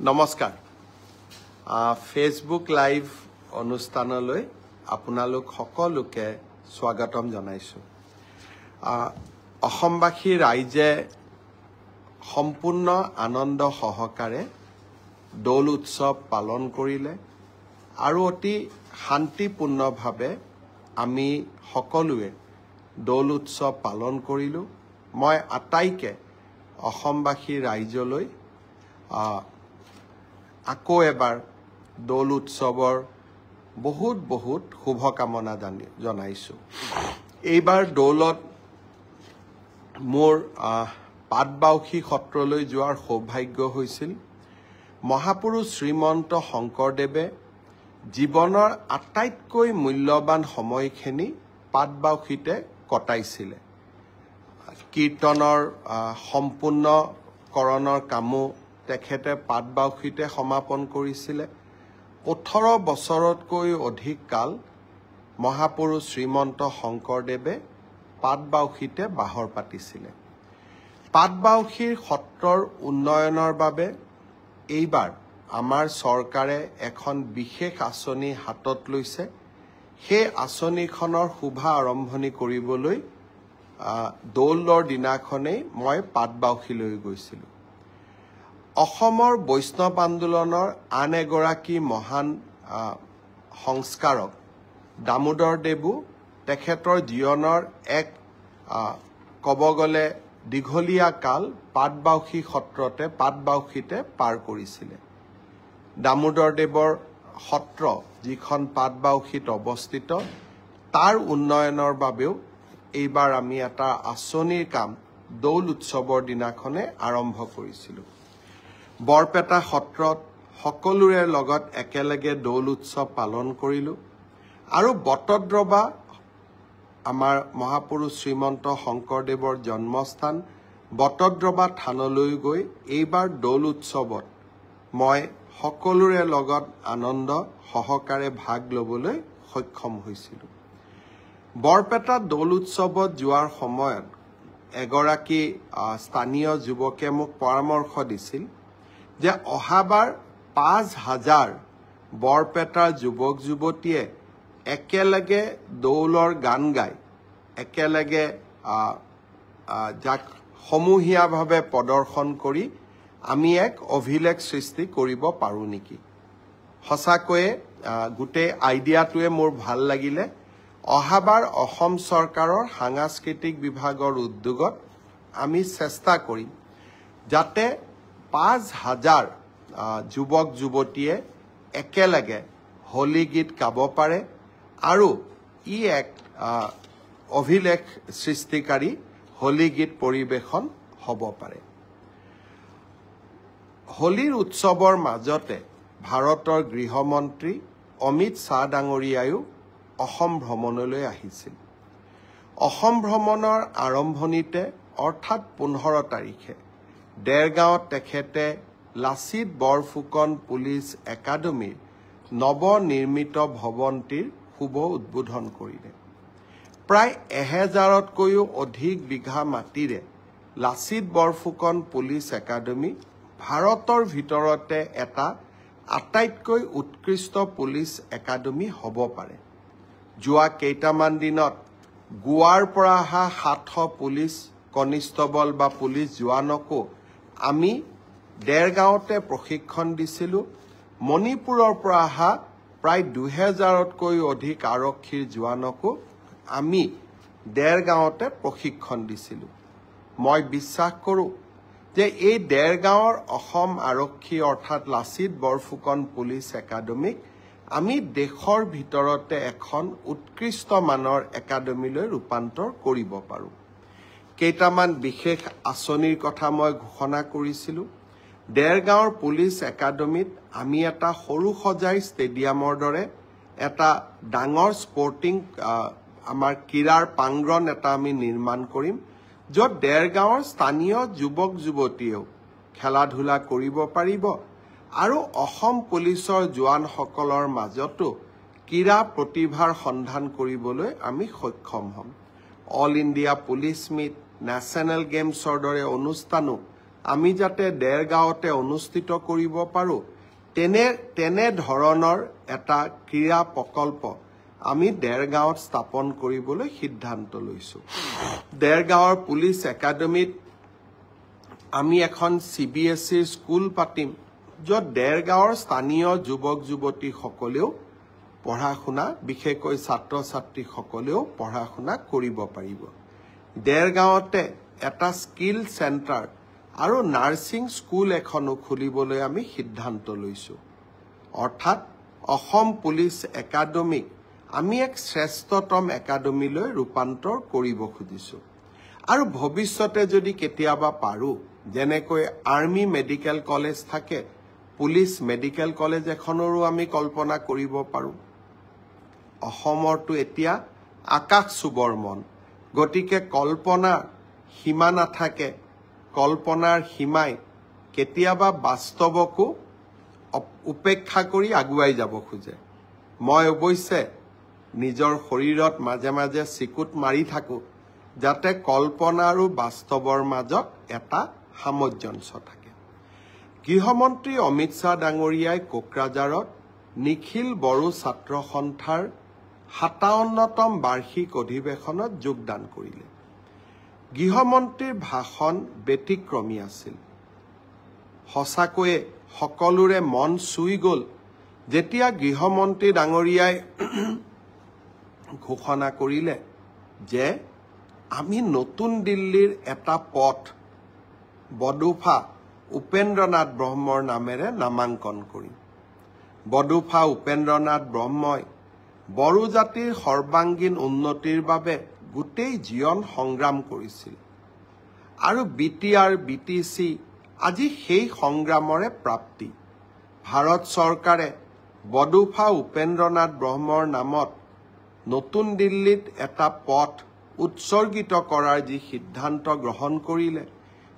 নমস্কাৰ Facebook live অনুষ্ঠানলৈ আপোনালোক সকলোকে স্বাগতম জনাইছো অসমবাসী ৰাইজে সম্পূৰ্ণ আনন্দ সহকাৰে দৌল উৎসৱ পালন কৰিলে আৰু অতি শান্তিপূৰ্ণভাৱে আমি সকলোৱে দৌল উৎসৱ পালন কৰিলো মই আটাইকে অসমবাসী ৰাইজলৈ আকৌ এবাৰ দৌল উৎসৱৰ বহুত শুভকামনা জনাইছো এইবাৰ দৌলত মোৰ পাটবাউসী সত্ৰলৈ যোৱাৰ সৌভাগ্য হৈছিল মহাপুৰুষ শ্ৰীমন্ত শংকৰদেৱে জীৱনৰ আটাইতকৈ মূল্যৱান সময়খিনি পাটবাউসীতে কটাইছিলে কীৰ্তনৰ সম্পূৰ্ণকৰণৰ কামো তেখেতে পাটবাউসীতে সমাপন কৰিছিলে 18 বছৰতকৈ অধিক কাল মহাপুৰুষ শ্ৰীমন্ত শংকৰদেৱে পাটবাউসীতে বাহৰ পাতিছিলে পাটবাউসীৰ সত্ৰৰ উন্নয়নৰ বাবে এইবাৰ আমাৰ চৰকাৰে এখন বিশেষ আঁচনি হাতত লৈছে সেই আঁচনিখনৰ শুভ আৰম্ভণি কৰিবলৈ দৌলৰ দিনাখনেই মই পাটবাউসীলৈ গৈছিলো অসমৰ বৈষ্ণৱ আন্দোলনৰ আন এগৰাকী মহান সংস্কাৰক দামোদৰ দেৱু তেখেতৰ জীৱনৰ এক কব গলে দীঘলীয়া কাল পাটবাউসী সত্ৰতে পাটবাউসীতে পাৰ কৰিছিলে দামোদৰ দেৱৰ সত্ৰ যিখন পাটবাউসীত অৱস্থিত তাৰ উন্নয়নৰ বাবেও এইবাৰ আমি এটা আঁচনিৰ কাম দৌল উৎসৱৰ দিনাখনে আৰম্ভ কৰিছিলো বৰপেটা সত্ৰত সকলোৰে লগত একেলগে দৌল উৎসৱ পালন কৰিলো আৰু বটদ্ৰবা আমাৰ মহাপুৰুষ শ্ৰীমন্ত শংকৰদেৱৰ জন্মস্থান বটদ্ৰবা থানলৈ গৈ এইবাৰ দৌল উৎসৱত মই সকলোৰে লগত আনন্দ সহকাৰে ভাগ লবলৈ সক্ষম হৈছিলো বৰপেটা দৌল উৎসৱত যোৱাৰ সময়ত এগৰাকী স্থানীয় যুৱকে মোক পৰামৰ্শ দিছিল যে অহাবাৰ 5000 বৰপেটাৰ যুৱক যুৱতীয়ে একেলগে দৌলৰ গান গায় একেলগে যাক সমূহীয়াভাৱে প্ৰদৰ্শন কৰি আমি এক অভিলেখ সৃষ্টি কৰিব পাৰো নেকি সঁচাকৈয়ে গোটেই আইডিয়াটোৱে মোৰ ভাল লাগিলে অহাবাৰ অসম চৰকাৰৰ সাংস্কৃতিক বিভাগৰ উদ্যোগত আমি চেষ্টা কৰিম যাতে 5000 যুৱক যুৱতীয়ে একেলগে হোলী গীত গাব পাৰে আৰু ই এক অভিলেখ সৃষ্টিকাৰী হোলী গীত পৰিবেশন হ'ব পাৰে হোলীৰ উৎসৱৰ মাজতে ভাৰতৰ গৃহমন্ত্ৰী অমিত শাহ ডাঙৰীয়ায়ো অসম ভ্ৰমণলৈ আহিছিল অসম ভ্ৰমণৰ আৰম্ভণিতে অৰ্থাৎ 15 তাৰিখে দেৰগাঁৱত তেখেতে লাচিত বৰফুকন পুলিচ একাডেমীৰ নৱনিৰ্মিত ভৱনটিৰ শুভ উদ্বোধন কৰিলে প্ৰায় 1000তকৈও অধিক বিঘা মাটিৰে লাচিত বৰফুকন পুলিচ একাডেমী ভাৰতৰ ভিতৰতে এটা আটাইতকৈ উৎকৃষ্ট পুলিচ একাডেমী হ'ব পাৰে যোৱা কেইটামান দিনত গোৱাৰ পৰা অহা 700 পুলিচ কনিষ্টবল বা পুলিচ জোৱানকো আমি দেৰগাঁৱতে প্ৰশিক্ষণ দিছিলো মণিপুৰৰ পৰা অহা প্ৰায় 2000তকৈ অধিক আৰক্ষীৰ জোৱানকো আমি দেৰগাঁৱতে প্ৰশিক্ষণ দিছিলো মই বিশ্বাস কৰো যে এই দেৰগাঁৱৰ অসম আৰক্ষী অৰ্থাৎ লাচিত বৰফুকন পুলিচ একাডেমীক আমি দেশৰ ভিতৰতে এখন উৎকৃষ্ট মানৰ একাডেমীলৈ ৰূপান্তৰ কৰিব পাৰো কেইটামান বিশেষ আঁচনিৰ কথা মই ঘোষণা কৰিছিলো দেৰগাঁৱৰ পুলিচ একাডেমীত আমি এটা সৰু সজাই ষ্টেডিয়ামৰ দৰে এটা ডাঙৰ স্পৰ্টিং আমাৰ ক্ৰীড়াৰ প্ৰাংগণ এটা আমি নিৰ্মাণ কৰিম য'ত দেৰগাঁৱৰ স্থানীয় যুৱক যুৱতীয়েও খেলা ধূলা কৰিব পাৰিব আৰু অসম পুলিচৰ জোৱানসকলৰ মাজতো ক্ৰীড়া প্ৰতিভাৰ সন্ধান কৰিবলৈ আমি সক্ষম হ'ম all India police meet national গেমছৰ দৰে অনুষ্ঠানো আমি যাতে দেৰগাঁৱতে অনুষ্ঠিত কৰিব পাৰোঁ তেনে ধৰণৰ এটা ক্ৰীড়া প্ৰকল্প আমি দেৰগাঁৱত স্থাপন কৰিবলৈ সিদ্ধান্ত লৈছোঁ। দেৰগাঁৱৰ পুলিচ একাডেমীত আমি এখন CBSE স্কুল পাতিম, য'ত দেৰগাঁৱৰ স্থানীয় যুৱক যুৱতীসকলেও পঢ়া শুনা, বিশেষকৈ ছাত্ৰ ছাত্ৰীসকলেও পঢ়া শুনা কৰিব পাৰিব। দেৰগাঁৱতে এটা স্কিল চেণ্টাৰ আৰু নাৰ্ছিং স্কুল এখনো খুলিবলৈ আমি সিদ্ধান্ত লৈছোঁ। অৰ্থাৎ অসম পুলিচ একাডেমীক আমি এক শ্ৰেষ্ঠতম একাডেমীলৈ ৰূপান্তৰ কৰিব খুজিছোঁ। আৰু ভৱিষ্যতে যদি কেতিয়াবা পাৰোঁ, যেনেকৈ আৰ্মি মেডিকেল কলেজ থাকে, পুলিচ মেডিকেল কলেজ এখনৰো আমি কল্পনা কৰিব পাৰোঁ। অসমৰতো এতিয়া আকাশ চুবৰ মন, গতিকে কল্পনাৰ সীমা নাথাকে। কল্পনাৰ সীমাই কেতিয়াবা বাস্তৱকো উপেক্ষা কৰি আগুৱাই যাব খোজে। মই অৱশ্যে নিজৰ শৰীৰত মাজে মাজে চিকুট মাৰি থাকোঁ, যাতে কল্পনা আৰু বাস্তৱৰ মাজত এটা সামঞ্জস্য থাকে। গৃহমন্ত্ৰী অমিত শ্বাহ ডাঙৰীয়াই কোকৰাঝাৰত নিখিল বড়ো ছাত্ৰ সন্থাৰ 57তম বাৰ্ষিক অধিৱেশনত যোগদান কৰিলে। গৃহমন্ত্ৰীৰ ভাষণ ব্যতিক্ৰমী আছিল। সঁচাকৈয়ে সকলোৰে মন চুই গ'ল যেতিয়া গৃহমন্ত্ৰী ডাঙৰীয়াই ঘোষণা কৰিলে যে আমি নতুন দিল্লীৰ এটা পথ বডোফা উপেন্দ্ৰনাথ ব্ৰহ্মৰ নামেৰে নামাংকন কৰিম। বডোফা উপেন্দ্ৰনাথ ব্ৰহ্মই বড়ো জাতিৰ সৰ্বাংগীন উন্নতিৰ বাবে গোটেই জীৱন সংগ্ৰাম কৰিছিল আৰু BTR BTC আজি সেই সংগ্ৰামৰে প্ৰাপ্তি। ভাৰত চৰকাৰে বডোফা উপেন্দ্ৰনাথ ব্ৰহ্মৰ নামত নতুন দিল্লীত এটা পথ উৎসৰ্গিত কৰাৰ যি সিদ্ধান্ত গ্ৰহণ কৰিলে,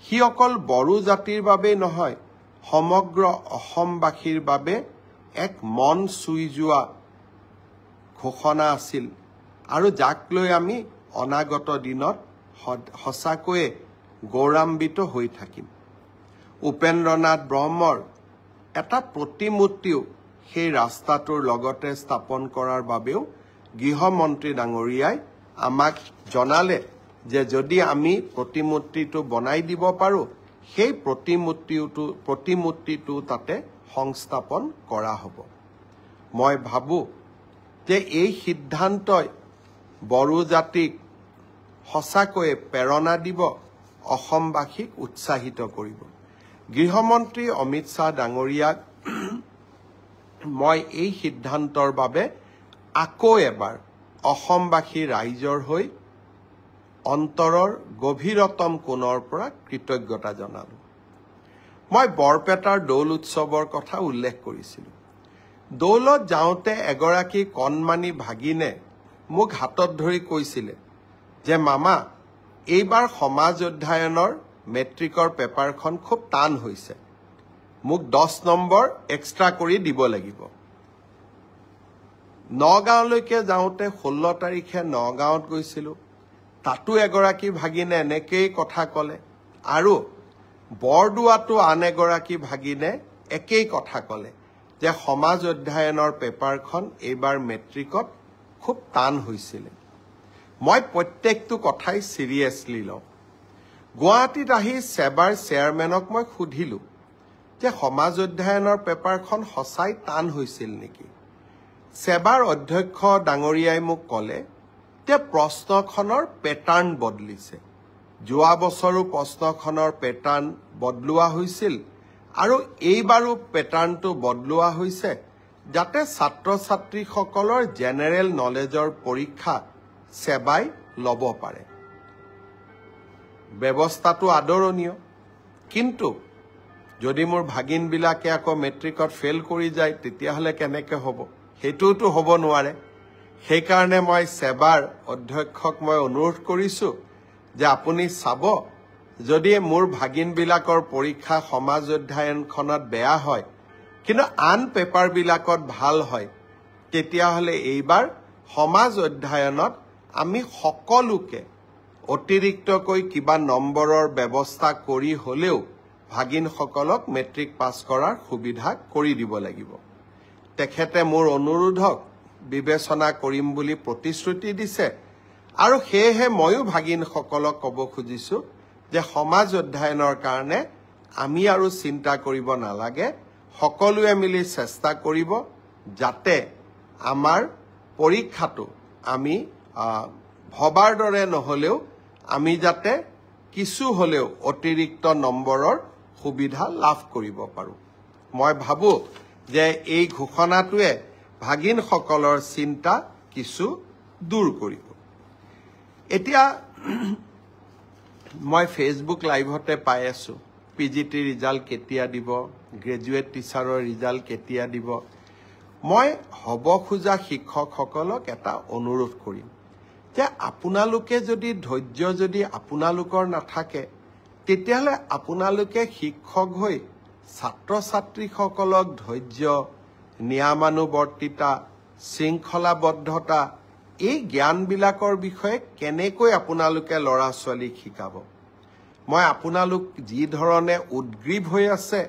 সি অকল বড়ো জাতিৰ বাবেই নহয়, সমগ্ৰ অসমবাসীৰ বাবে এক মন চুই যোৱা ঘোষণা আছিল আৰু যাক লৈ আমি অনাগত দিনত সঁচাকৈয়ে গৌৰৱান্বিত হৈ থাকিম। উপেন্দ্ৰনাথ ব্ৰহ্মৰ এটা প্ৰতিমূৰ্তিও সেই ৰাস্তাটোৰ লগতে স্থাপন কৰাৰ বাবেও গৃহমন্ত্ৰী ডাঙৰীয়াই আমাক জনালে যে যদি আমি প্ৰতিমূৰ্তিটো বনাই দিব পাৰোঁ, সেই প্ৰতিমূৰ্তিটো তাতে সংস্থাপন কৰা হ'ব। মই ভাবোঁ যে এই সিদ্ধান্তই বড়ো জাতিক সঁচাকৈয়ে প্ৰেৰণা দিব, অসমবাসীক উৎসাহিত কৰিব। গৃহমন্ত্ৰী অমিত শ্বাহ ডাঙৰীয়াক মই এই সিদ্ধান্তৰ বাবে আকৌ এবাৰ অসমবাসী ৰাইজৰ হৈ অন্তৰৰ গভীৰতম কোণৰ পৰা কৃতজ্ঞতা জনালোঁ। মই বৰপেটাৰ দৌল উৎসৱৰ কথা উল্লেখ কৰিছিলোঁ। দৌলত যাওঁতে এগৰাকী কণমানি ভাগিনে মোক হাতত ধৰি কৈছিলে যে মামা, এইবাৰ সমাজ অধ্যয়নৰ মেট্ৰিকৰ পেপাৰখন খুব টান হৈছে, মোক 10 নম্বৰ এক্সট্ৰা কৰি দিব লাগিব। নগাঁৱলৈকে যাওঁতে 16 তাৰিখে নগাঁৱত গৈছিলোঁ, তাতো এগৰাকী ভাগিনে এনেকেই কথা ক'লে আৰু বৰদোৱাতো আন এগৰাকী ভাগিনে একেই কথা ক'লে যে সমাজ অধ্যয়নৰ পেপাৰখন এইবাৰ মেট্ৰিকত খুব টান হৈছিলে। মই প্ৰত্যেকটো কথাই চিৰিয়াছলি লওঁ। গুৱাহাটীত আহি সেবাৰ চেয়াৰমেনক মই সুধিলোঁ যে সমাজ অধ্যয়নৰ পেপাৰখন সঁচাই টান হৈছিল নেকি। সেবাৰ অধ্যক্ষ ডাঙৰীয়াই মোক ক'লে যে প্ৰশ্নখনৰ পেটাৰ্ণ বদলিছে। যোৱা বছৰো প্ৰশ্নখনৰ পেটাৰ্ণ বদলোৱা হৈছিল আৰু এইবাৰো পেটাৰ্ণটো বদলোৱা হৈছে যাতে ছাত্ৰ ছাত্ৰীসকলৰ জেনেৰেল নলেজৰ পৰীক্ষা সেবাই ল'ব পাৰে। ব্যৱস্থাটো আদৰণীয়, কিন্তু যদি মোৰ ভাগিনবিলাকে আকৌ মেট্ৰিকত ফেইল কৰি যায় তেতিয়াহ'লে কেনেকৈ হ'ব? সেইটোতো হ'ব নোৱাৰে। সেইকাৰণে মই সেবাৰ অধ্যক্ষক মই অনুৰোধ কৰিছোঁ যে আপুনি চাব, যদি মোৰ ভাগিনবিলাকৰ পৰীক্ষা সমাজ অধ্যয়নখনত বেয়া হয় কিন্তু আন পেপাৰবিলাকত ভাল হয়, তেতিয়াহ'লে এইবাৰ সমাজ অধ্যয়নত আমি সকলোকে অতিৰিক্তকৈ কিবা নম্বৰৰ ব্যৱস্থা কৰি হ'লেও ভাগিনসকলক মেট্ৰিক পাছ কৰাৰ সুবিধা কৰি দিব লাগিব তেখেতে মোৰ অনুৰোধক বিবেচনা কৰিম বুলি প্ৰতিশ্ৰুতি দিছে আৰু সেয়েহে ময়ো ভাগিনসকলক ক'ব খুজিছো যে সমাজ অধ্যয়নৰ কাৰণে আমি আৰু চিন্তা কৰিব নালাগে সকলোৱে মিলি চেষ্টা কৰিব যাতে আমাৰ পৰীক্ষাটো আমি ভবাৰ দৰে নহলেও আমি যাতে কিছু হলেও অতিৰিক্ত নম্বৰৰ সুবিধা লাভ কৰিব পাৰো মই ভাবো যে এই ঘোষণাটোৱে ভাগিনসকলৰ চিন্তা কিছু দূৰ কৰিব এতিয়া মই ফেসবুক লাইভতে পাই আছো পিজিটি ৰিজাল্ট কেতিয়া দিব গ্ৰেজুৱেট টিচাৰৰ ৰিজাল্ট কেতিয়া দিব মই হ'ব খোজা শিক্ষকসকলক এটা অনুৰোধ কৰিম যে আপোনালোকে যদি ধৈৰ্য যদি আপোনালোকৰ নাথাকে তেতিয়াহলে আপোনালোকে শিক্ষক হৈ ছাত্ৰ ছাত্ৰীসকলক ধৈৰ্য নিয়মানুবৰ্তিতা শৃংখলাবদ্ধতা এই জ্ঞানবিলাকৰ বিষয়ে কেনেকৈ আপোনালোকে ল'ৰা ছোৱালীক শিকাব মই আপোনালোক যি ধৰণে উদ্গ্ৰীৱ হৈ আছে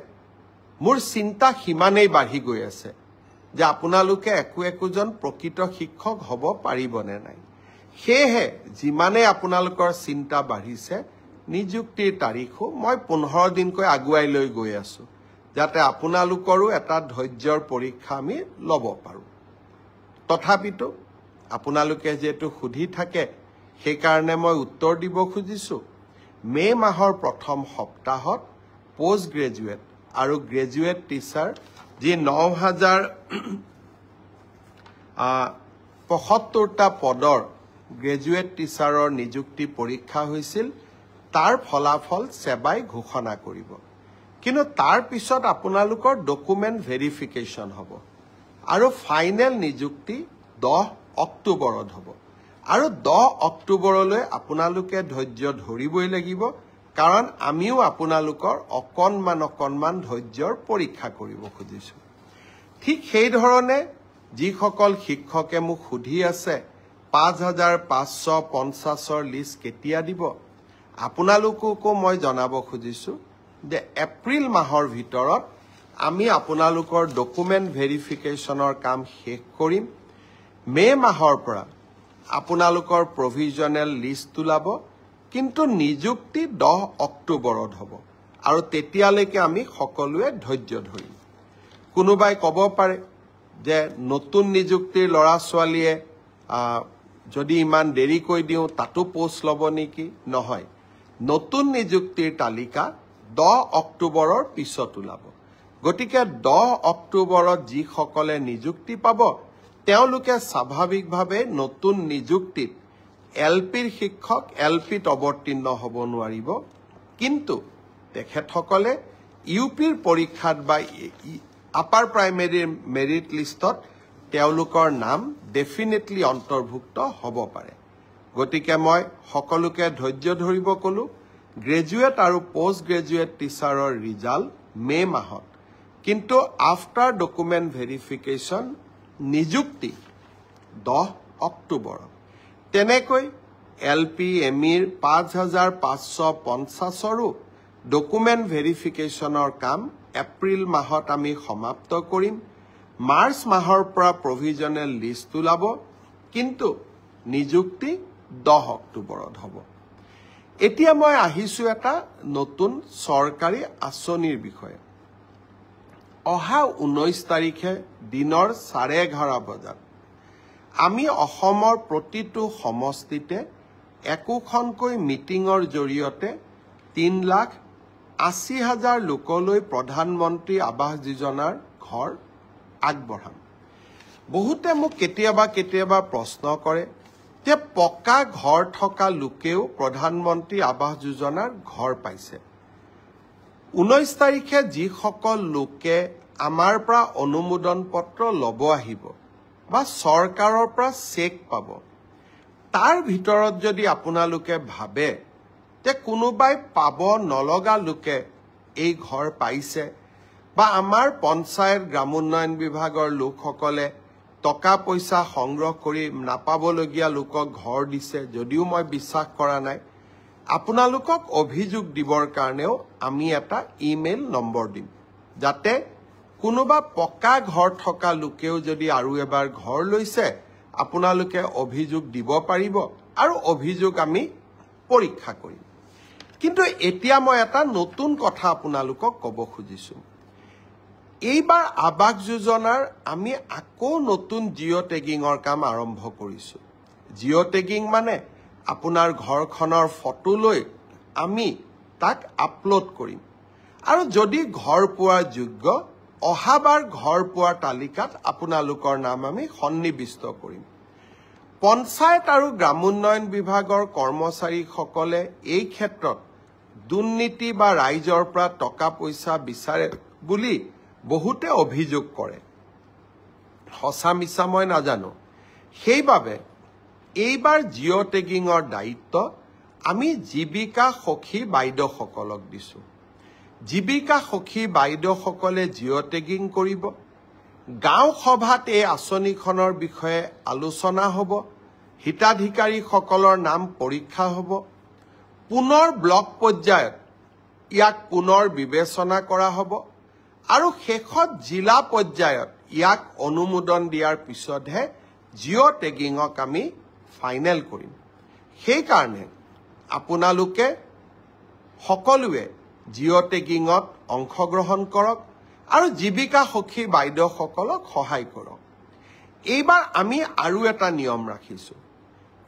মোৰ চিন্তা সিমানেই বাঢ়ি গৈ আছে যে আপোনালোকে একোজন প্ৰকৃত শিক্ষক হ'ব পাৰিবনে নাই সেয়েহে যিমানে আপোনালোকৰ চিন্তা বাঢ়িছে নিযুক্তিৰ তাৰিখো মই 15 দিনকৈ আগুৱাই লৈ গৈ আছো যাতে আপোনালোকৰো এটা ধৈৰ্যৰ পৰীক্ষা আমি ল'ব পাৰো তথাপিতো আপোনালোকে যেটো সুধি থাকে সেই কাৰণে মই উত্তৰ দিব খুজিছো মে মাহৰ প্ৰথম সপ্তাহত পোষ্ট গ্ৰেজুৱেট আৰু গ্ৰেজুৱেট টিচাৰ যি 9075টা পদৰ গ্ৰেজুৱেট টিচাৰৰ নিযুক্তি পৰীক্ষা হৈছিল তাৰ ফলাফল সেবাই ঘোষণা কৰিব কিন্তু তাৰ পিছত আপোনালোকৰ ডকুমেন্ট ভেৰিফিকেশন হ'ব আৰু ফাইনেল নিযুক্তি 10 অক্টোবৰত হ'ব আৰু 10 অক্টোবৰলৈ আপোনালোকে ধৈৰ্য ধৰিবই লাগিব কাৰণ আমিও আপোনালোকৰ অকনমান ধৈৰ্যৰ পৰীক্ষা কৰিব খুজিছো ঠিক সেই ধৰণে যিসকল শিক্ষকে মোক সুধি আছে 5550ৰ লিষ্ট কেতিয়া দিব আপোনালোককো মই জনাব খুজিছো যে এপ্ৰিল মাহৰ ভিতৰত আমি আপোনালোকৰ ডকুমেন্ট ভেৰিফিকেশনৰ কাম শেষ কৰিম মে মাহৰ পৰা আপোনালোকৰ প্ৰভিজনেল লিষ্ট তুলাব কিন্তু নিযুক্তি 10 অক্টোবৰত হ'ব আৰু তেতিয়ালৈকে আমি সকলোৱে ধৈৰ্য ধৰিম কোনোবাই ক'ব পাৰে যে নতুন নিযুক্তিৰ ল'ৰা ছোৱালীয়ে যদি ইমান দেৰি কৈ দিও তাতো পোষ্ট ল'ব নেকি নহয় নতুন নিযুক্তিৰ তালিকা 10 অক্টোবৰৰ পিছত ওলাব গতিকে 10 অক্টোবৰত যি সকলে নিযুক্তি পাব তেওঁলোকে স্বাভাৱিকভাৱে নতুন নিযুক্তিত এলপিৰ শিক্ষক এলপিত অৱতীৰ্ণ হ'ব নোৱাৰিব কিন্তু তেখেতসকলে ইউপিৰ পৰীক্ষাত বা আপাৰ প্ৰাইমেৰীৰ মেৰিট লিষ্টত তেওঁলোকৰ নাম ডেফিনেটলি অন্তৰ্ভুক্ত হ'ব পাৰে গতিকে মই সকলোকে ধৈৰ্য ধৰিব কলো গ্ৰেজুৱেট আৰু পোষ্ট গ্ৰেজুৱেট টিচাৰৰ ৰিজাল্ট মে মাহত কিন্তু আফটাৰ ডকুমেন্ট ভেৰিফিকেশন নিযুক্তি 10 অক্টোবৰত তেনেকৈ এলপি এমিৰ 5550ৰো ডকুমেন্ট ভেৰিফিকেশনৰ কাম এপ্ৰিল মাহত আমি সমাপ্ত কৰিম মাৰ্চ মাহৰ পৰা প্ৰভিজনেল লিষ্ট ওলাব কিন্তু নিযুক্তি 10 অক্টোবৰত হ'ব এতিয়া মই আহিছো এটা নতুন চৰকাৰী আঁচনিৰ বিষয়ে অহা 19 তাৰিখে দিনৰ 11:30 বজাত আমি অসমৰ প্ৰতিটো সমষ্টিতে একোখনকৈ মিটিঙৰ জৰিয়তে 3,80,000 লোকলৈ প্ৰধানমন্ত্ৰী আৱাস যোজনাৰ ঘৰ আগবঢ়াম বহুতে মোক কেতিয়াবা প্ৰশ্ন কৰে যে পকা ঘৰ থকা লোকেও প্ৰধানমন্ত্ৰী আৱাস যোজনাৰ ঘৰ পাইছে 19 তাৰিখে যিসকল লোকে আমাৰ পৰা অনুমোদন পত্ৰ ল'ব আহিব বা চৰকাৰৰ পৰা চেক পাব তাৰ ভিতৰত যদি আপোনালোকে ভাবে যে কোনোবাই পাব নলগা লোকে এই ঘৰ পাইছে বা আমাৰ পঞ্চায়ত গ্ৰামোন্নয়ন বিভাগৰ লোকসকলে টকা পইচা সংগ্ৰহ কৰি নাপাবলগীয়া লোকক ঘৰ দিছে যদিও মই বিশ্বাস কৰা নাই আপোনালোকক অভিযোগ দিবৰ কাৰণেও আমি এটা ইমেইল নম্বৰ দিম যাতে কোনোবা পকা ঘৰ থকা লোকেও যদি আৰু এবাৰ ঘৰ লৈছে আপোনালোকে অভিযোগ দিব পাৰিব আৰু অভিযোগ আমি পৰীক্ষা কৰিম কিন্তু এতিয়া মই এটা নতুন কথা আপোনালোকক ক'ব খুজিছো এইবাৰ আবাস যোজনাৰ আমি আকৌ নতুন জিঅ' টেগিঙৰ কাম আৰম্ভ কৰিছো জিঅ' টেগিং মানে আপোনাৰ ঘৰখনৰ ফটো লৈ আমি তাক আপলোড কৰিম আৰু যদি ঘৰ পোৱাৰ যোগ্য অহাবাৰ ঘৰ পোৱাৰ তালিকাত আপোনালোকৰ নাম আমি সন্নিবিষ্ট কৰিম পঞ্চায়ত আৰু গ্ৰামোন্নয়ন বিভাগৰ কৰ্মচাৰীসকলে এই ক্ষেত্ৰত দুৰ্নীতি বা ৰাইজৰ পৰা টকা পইচা বিচাৰে বুলি বহুতে অভিযোগ কৰে সঁচা মিছা মই নাজানো সেইবাবে এইবাৰ জিঅ' টেগিঙৰ দায়িত্ব আমি জীৱিকা সখী বাইদেউসকলক দিছো জীৱিকা সখী বাইদেউসকলে জিঅ' টেগিং কৰিব গাঁও সভাত এই আঁচনিখনৰ বিষয়ে আলোচনা হ'ব হিতাধিকাৰীসকলৰ নাম পৰীক্ষা হ'ব পুনৰ ব্লক পৰ্যায়ত ইয়াক পুনৰ বিবেচনা কৰা হ'ব আৰু শেষত জিলা পৰ্যায়ত ইয়াক অনুমোদন দিয়াৰ পিছতহে জিঅ' টেগিঙক আমি ফাইনেল কৰিম সেইকাৰণে আপোনালোকে সকলোৱে জিঅ' টেগিঙত অংশগ্ৰহণ কৰক আৰু জীৱিকা সখী বাইদেউসকলক সহায় কৰক এইবাৰ আমি আৰু এটা নিয়ম ৰাখিছো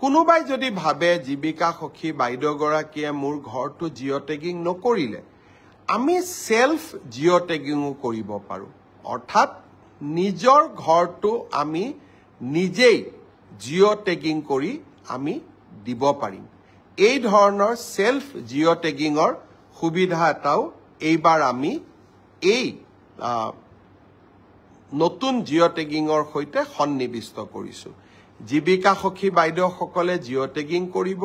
কোনোবাই যদি ভাবে জীৱিকা সখী বাইদেউগৰাকীয়ে মোৰ ঘৰটো জিঅ' টেগিং নকৰিলে আমি সেলফ জিঅ' টেগিঙো কৰিব পাৰো অৰ্থাৎ নিজৰ ঘৰটো আমি নিজেই জিঅ' টেগিং কৰি আমি দিব পাৰিম এই ধৰণৰ সেলফ জিঅ' টেগিঙৰ সুবিধা এটাও এইবাৰ আমি এই নতুন জিঅ' টেগিঙৰ সৈতে সন্নিবিষ্ট কৰিছো জীৱিকা সখী বাইদেউসকলে জিঅ' টেগিং কৰিব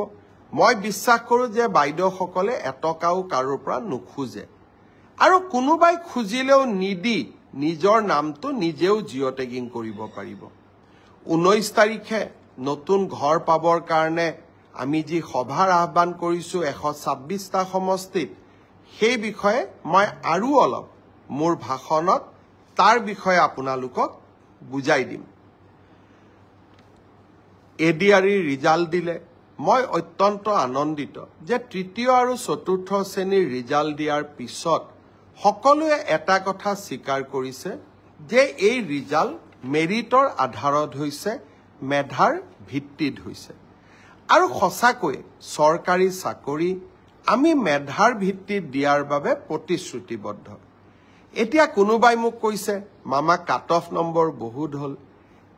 মই বিশ্বাস কৰোঁ যে বাইদেউসকলে এটকাও কাৰোৰ পৰা নোখোজে আৰু কোনোবাই খুজিলেও নিদি নিজৰ নামটো নিজেও জিঅ' টেগিং কৰিব পাৰিব 19 তাৰিখে নতুন ঘৰ পাবৰ কাৰণে আমি যি সভাৰ আহ্বান কৰিছো 126টা সমষ্টিত সেই বিষয়ে মই আৰু অলপ মোৰ ভাষণত তাৰ বিষয়ে আপোনালোকক বুজাই দিম এডিআৰই ৰিজাল্ট দিলে মই অত্যন্ত আনন্দিত যে তৃতীয় আৰু চতুৰ্থ শ্ৰেণীৰ ৰিজাল্ট দিয়াৰ পিছত সকলোৱে এটা কথা স্বীকাৰ কৰিছে যে এই ৰিজাল্ট মেৰিটৰ আধাৰত হৈছে মেধাৰ ভিত্তিত হৈছে আৰু সঁচাকৈ চৰকাৰী চাকৰি আমি মেধাৰ ভিত্তিত দিয়াৰ বাবে প্ৰতিশ্ৰুতিবদ্ধ এতিয়া কোনোবাই মোক কৈছে মামা কাট অফ নম্বৰ বহুত হল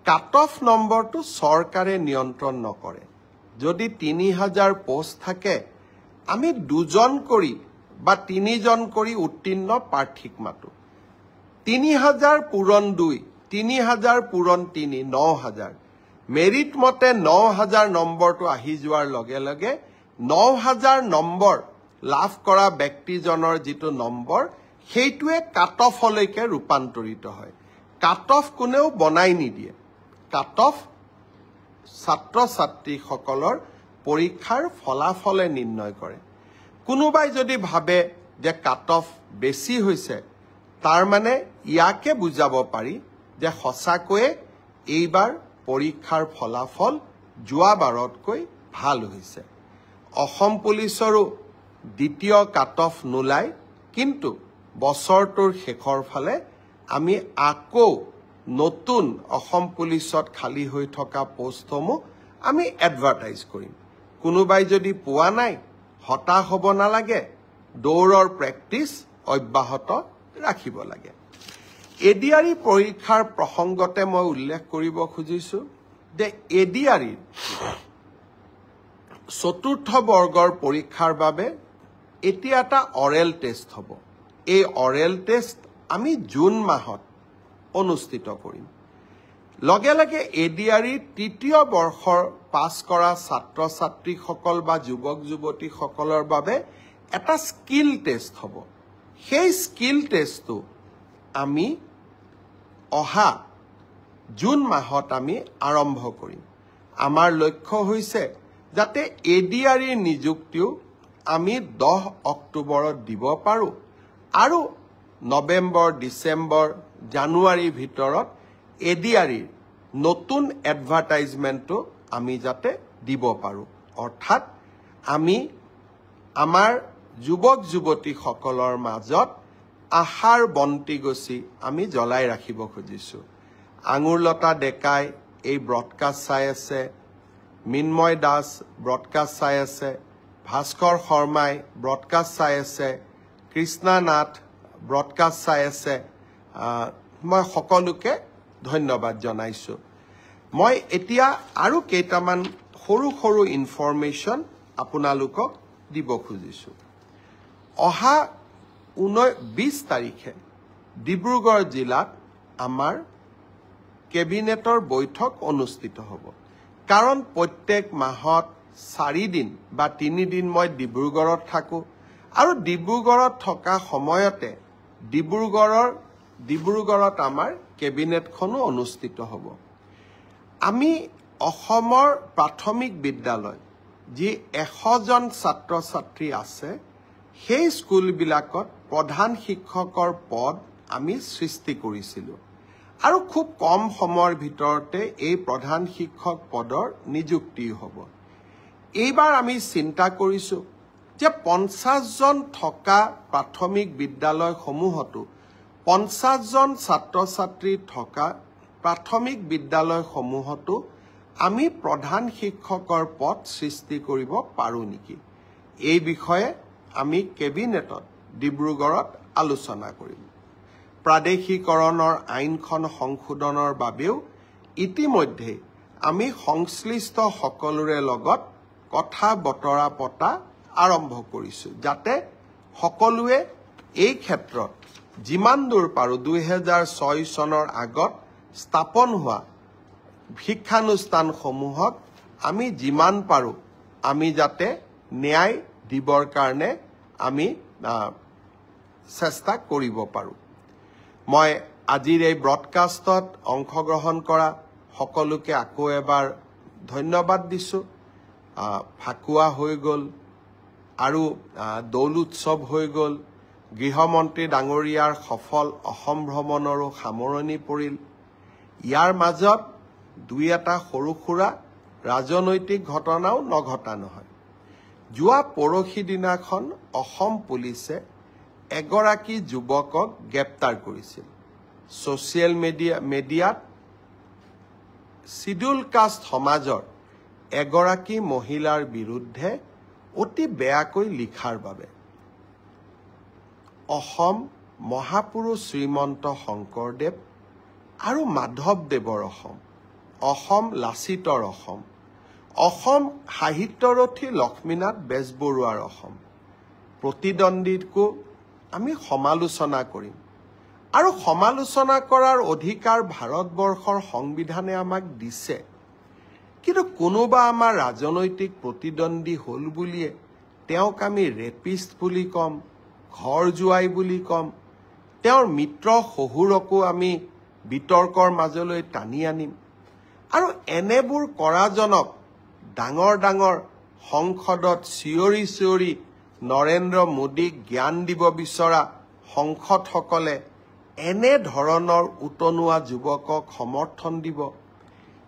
কাট অফ নম্বৰটো চৰকাৰে নিয়ন্ত্ৰণ নকৰে যদি 3000 পোষ্ট থাকে আমি 2জন কৰি বা 3জন কৰি উত্তীৰ্ণ প্ৰাৰ্থীক মাতো 3000 পূৰণ 2 3000 পূৰণ 3 9000 মেৰিট মতে 9000 নম্বৰটো আহি যোৱাৰ লগে লগে 9000 নম্বৰ লাভ কৰা ব্যক্তিজনৰ যিটো নম্বৰ সেইটোৱে কাট অফলৈকে ৰূপান্তৰিত হয় কাট অফ কোনেও বনাই নিদিয়ে কাট অফ ছাত্ৰ ছাত্ৰীসকলৰ পৰীক্ষাৰ ফলাফলে নিৰ্ণয় কৰে কোনোবাই যদি ভাবে যে কাট অফ বেছি হৈছে তাৰ মানে ইয়াকে বুজাব পাৰি যে সঁচাকৈয়ে এইবাৰ পৰীক্ষাৰ ফলাফল যোৱাবাৰতকৈ ভাল হৈছে অসম পুলিচৰো দ্বিতীয় কাট অফ নোলায় কিন্তু বছৰটোৰ শেষৰ ফালে আমি আকৌ নতুন অসম পুলিচত খালি হৈ থকা পোষ্টসমূহ আমি এডভাৰটাইজ কৰিম কোনোবাই যদি পোৱা নাই হতাশ হ'ব নালাগে দৌৰৰ প্ৰেক্টিছ অব্যাহত ৰাখিব লাগে এডিআৰই পৰীক্ষাৰ প্ৰসংগতে মই উল্লেখ কৰিব খুজিছো যে এডিআৰই চতুৰ্থ বৰ্গৰ পৰীক্ষাৰ বাবে এতিয়া এটা অৰেল টেষ্ট হ'ব এই অৰেল টেষ্ট আমি জুন মাহত অনুষ্ঠিত কৰিম লগে লগে এডিআৰই তৃতীয় বৰ্ষৰ পাছ কৰা ছাত্ৰ ছাত্ৰীসকল বা যুৱক যুৱতীসকলৰ বাবে এটা স্কিল টেষ্ট হ'ব সেই স্কিল টেষ্টটো আমি অহা জুন মাহত আমি আৰম্ভ কৰিম আমাৰ লক্ষ্য হৈছে যাতে এডিআৰইৰ নিযুক্তিও আমি 10 অক্টোবৰত দিব পাৰোঁ আৰু নৱেম্বৰ ডিচেম্বৰ জানুৱাৰীৰ ভিতৰত এডিআৰিৰ নতুন এডভাৰটাইজমেণ্টটো আমি যাতে দিব পাৰোঁ অৰ্থাৎ আমি আমাৰ যুৱক যুৱতীসকলৰ মাজত আশাৰ বন্তি গছি আমি জ্বলাই ৰাখিব খুজিছোঁ আঙুৰলতা ডেকাই এই ব্ৰডকাষ্ট চাই আছে মিন্ময় দাস ব্ৰডকাষ্ট চাই আছে ভাস্কৰ শৰ্মাই ব্ৰডকাষ্ট চাই আছে কৃষ্ণা নাথ ব্ৰডকাষ্ট চাই আছে মই সকলোকে ধন্যবাদ জনাইছোঁ মই এতিয়া আৰু কেইটামান সৰু সৰু ইনফৰমেশ্যন আপোনালোকক দিব খুজিছোঁ অহা 20 তাৰিখে ডিব্ৰুগড় জিলাত আমাৰ কেবিনেটৰ বৈঠক অনুষ্ঠিত হ'ব কাৰণ প্ৰত্যেক মাহত 4 দিন বা 3 দিন মই ডিব্ৰুগড়ত থাকোঁ আৰু ডিব্ৰুগড়ত থকা সময়তে ডিব্ৰুগড়ত আমাৰ কেবিনেটখনো অনুষ্ঠিত হ'ব আমি অসমৰ প্ৰাথমিক বিদ্যালয় যি 100জন ছাত্ৰ ছাত্ৰী আছে সেই স্কুলবিলাকত প্ৰধান শিক্ষকৰ পদ আমি সৃষ্টি কৰিছিলোঁ আৰু খুব কম সময়ৰ ভিতৰতে এই প্ৰধান শিক্ষক পদৰ নিযুক্তি হ'ব এইবাৰ আমি চিন্তা কৰিছোঁ যে 50জন থকা প্ৰাথমিক বিদ্যালয়সমূহতো 50জন ছাত্ৰ ছাত্ৰী থকা প্ৰাথমিক বিদ্যালয়সমূহতো আমি প্ৰধান শিক্ষকৰ পদ সৃষ্টি কৰিব পাৰোঁ নেকি এই বিষয়ে আমি কেবিনেটত ডিব্ৰুগড়ত আলোচনা কৰিম প্ৰাদেশিকৰণৰ আইনখন সংশোধনৰ বাবেও ইতিমধ্যে আমি সংশ্লিষ্ট সকলোৰে লগত কথা বতৰা পতা আৰম্ভ কৰিছোঁ যাতে সকলোৱে এই ক্ষেত্ৰত যিমান দূৰ পাৰোঁ 2006 চনৰ আগত স্থাপন হোৱা শিক্ষানুষ্ঠানসমূহক আমি যিমান পাৰোঁ আমি যাতে ন্যায় দিবৰ কাৰণে আমি চেষ্টা কৰিব পাৰোঁ মই আজিৰ এই ব্ৰডকাষ্টত অংশগ্ৰহণ কৰা সকলোকে আকৌ এবাৰ ধন্যবাদ দিছোঁ ফাকুৱা হৈ গ'ল আৰু দৌল উৎসৱ হৈ গ'ল গৃহমন্ত্ৰী ডাঙৰীয়াৰ সফল অসম ভ্ৰমণৰো সামৰণি পৰিল ইয়াৰ মাজত দুই এটা সৰু সুৰা ৰাজনৈতিক ঘটনাও নঘটা নহয় যোৱা পৰহি দিনাখন অসম পুলিচে এগৰাকী যুৱকক গ্ৰেপ্তাৰ কৰিছিল ছ'চিয়েল মিডিয়াত শিডিউল কাষ্ট সমাজৰ এগৰাকী মহিলাৰ বিৰুদ্ধে অতি বেয়াকৈ লিখাৰ বাবে অসম মহাপুৰুষ শ্ৰীমন্ত শংকৰদেৱ আৰু মাধৱদেৱৰ অসম লাচিতৰ অসম সাহিত্যৰথী লক্ষ্মীনাথ বেজবৰুৱাৰ প্ৰতিদ্বন্দ্বীকো আমি সমালোচনা কৰিম আৰু সমালোচনা কৰাৰ অধিকাৰ ভাৰতবৰ্ষৰ সংবিধানে আমাক দিছে কিন্তু কোনোবা আমাৰ ৰাজনৈতিক প্ৰতিদ্বন্দ্বী হ'ল বুলিয়ে তেওঁক আমি ৰেপিষ্ট বুলি ক'ম ঘৰ জোৱাই বুলি ক'ম তেওঁৰ মিত্ৰ শহুৰকো আমি বিতৰ্কৰ মাজলৈ টানি আনিম আৰু এনেবোৰ কৰাজনক ডাঙৰ ডাঙৰ সংসদত চিঞৰি চিঞৰি নৰেন্দ্ৰ মোদীক জ্ঞান দিব বিচৰা সংসদসকলে এনে ধৰণৰ উতনুৱা যুৱকক সমৰ্থন দিব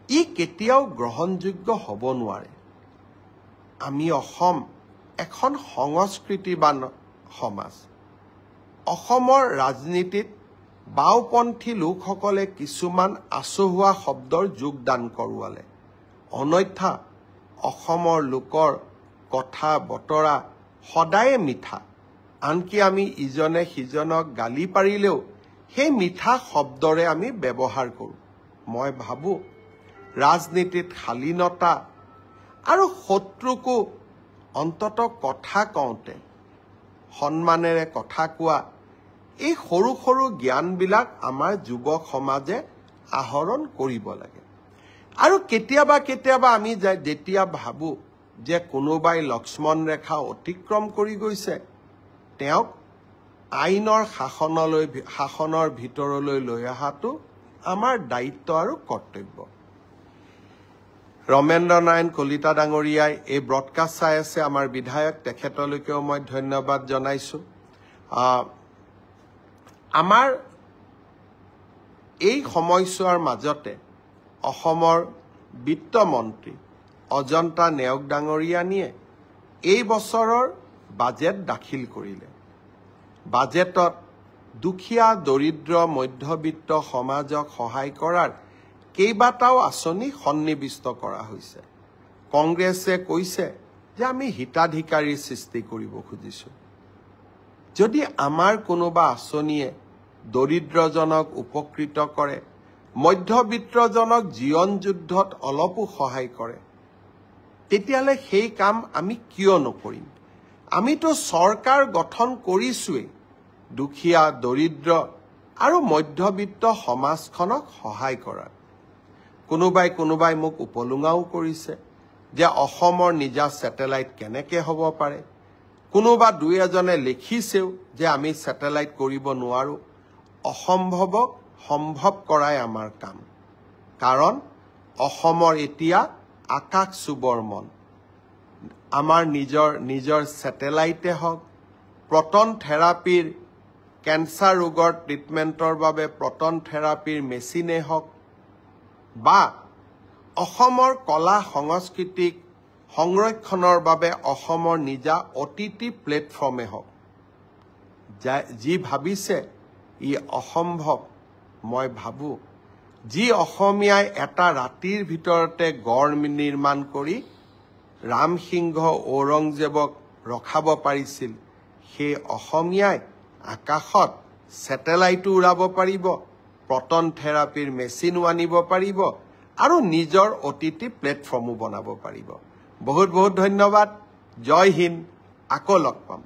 ই কেতিয়াও গ্ৰহণযোগ্য হ'ব নোৱাৰে আমি অসম এখন সংস্কৃতিবান সমাজ অসমৰ ৰাজনীতিত বাওপন্থী লোকসকলে কিছুমান আচহুৱা শব্দৰ যোগদান কৰোৱালে অন্যথা অসমৰ লোকৰ কথা বতৰা সদায়ে মিঠা আনকি আমি ইজনে সিজনক গালি পাৰিলেও সেই মিঠা শব্দৰে আমি ব্যৱহাৰ কৰোঁ মই ভাবোঁ ৰাজনীতিত শালীনতা আৰু শত্ৰুকো অন্তত কথা কওঁতে সন্মানেৰে কথা কোৱা এই সৰু সৰু জ্ঞানবিলাক আমাৰ যুৱক সমাজে আহৰণ কৰিব লাগে আৰু কেতিয়াবা আমি যেতিয়া ভাবোঁ যে কোনোবাই লক্ষ্মণ ৰেখা অতিক্ৰম কৰি গৈছে তেওঁক আইনৰ শাসনৰ ভিতৰলৈ লৈ অহাটো আমাৰ দায়িত্ব আৰু কৰ্তব্য ৰমেন্দ্ৰ নাৰায়ণ কলিতা ডাঙৰীয়াই এই ব্ৰডকাষ্ট চাই আছে আমাৰ বিধায়ক তেখেতলৈকেও মই ধন্যবাদ জনাইছো আমাৰ এই সময়ছোৱাৰ মাজতে অসমৰ বিত্তমন্ত্ৰী অজন্তা নেওগ ডাঙৰীয়ানীয়ে এই বছৰৰ বাজেট দাখিল কৰিলে বাজেটত দুখীয়া দৰিদ্ৰ মধ্যবিত্ত সমাজক সহায় কৰাৰ কেইবাটাও আঁচনি সন্নিৱিষ্ট কৰা হৈছে কংগ্ৰেছে কৈছে যে আমি হিতাধিকাৰী সৃষ্টি কৰিব খুজিছো যদি আমাৰ কোনোবা আঁচনিয়ে দৰিদ্ৰজনক উপকৃত কৰে মধ্যবিত্তজনক জীৱন যুদ্ধত অলপো সহায় কৰে তেতিয়ালে সেই কাম আমি কিয় নকৰিম আমিতো চৰকাৰ গঠন কৰিছোৱে দুখীয়া দৰিদ্ৰ আৰু মধ্যবিত্ত সমাজখনক সহায় কৰাৰ কোনোবাই মোক উপলুঙাও কৰিছে যে অসমৰ নিজা স্যাটেলাইট কেনেকৈ হ'ব পাৰে কোনোবা দুই এজনে লিখিছেও যে আমি স্যাটেলাইট কৰিব নোৱাৰো অসম্ভৱক সম্ভৱ কৰাই আমাৰ কাম কাৰণ অসমৰ এতিয়া আকাশ চুবৰ মন আমাৰ নিজৰ স্যাটেলাইটে হওক প্ৰটন থেৰাপিৰ কেন্সাৰ ৰোগৰ ট্ৰিটমেন্টৰ বাবে প্ৰটন থেৰাপিৰ মেচিনে হওক বা অসমৰ কলা সংস্কৃতিক সংৰক্ষণৰ বাবে অসমৰ নিজা অটিটি প্লেটফৰ্মে হওক যি ভাবিছে ই অসম্ভৱ মই ভাবো যি অসমীয়াই এটা ৰাতিৰ ভিতৰতে গড় নিৰ্মাণ কৰি ৰামসিংহ ঔৰংজেবক ৰখাব পাৰিছিল সেই অসমীয়াই আকাশত স্যাটেলাইটো উৰাব পাৰিব প্ৰটন থেৰাপিৰ মেচিনো আনিব পাৰিব আৰু নিজৰ অটিটি প্লেটফৰ্মো বনাব পাৰিব বহুত বহুত ধন্যবাদ জয় হিন্দ আকৌ লগ পাম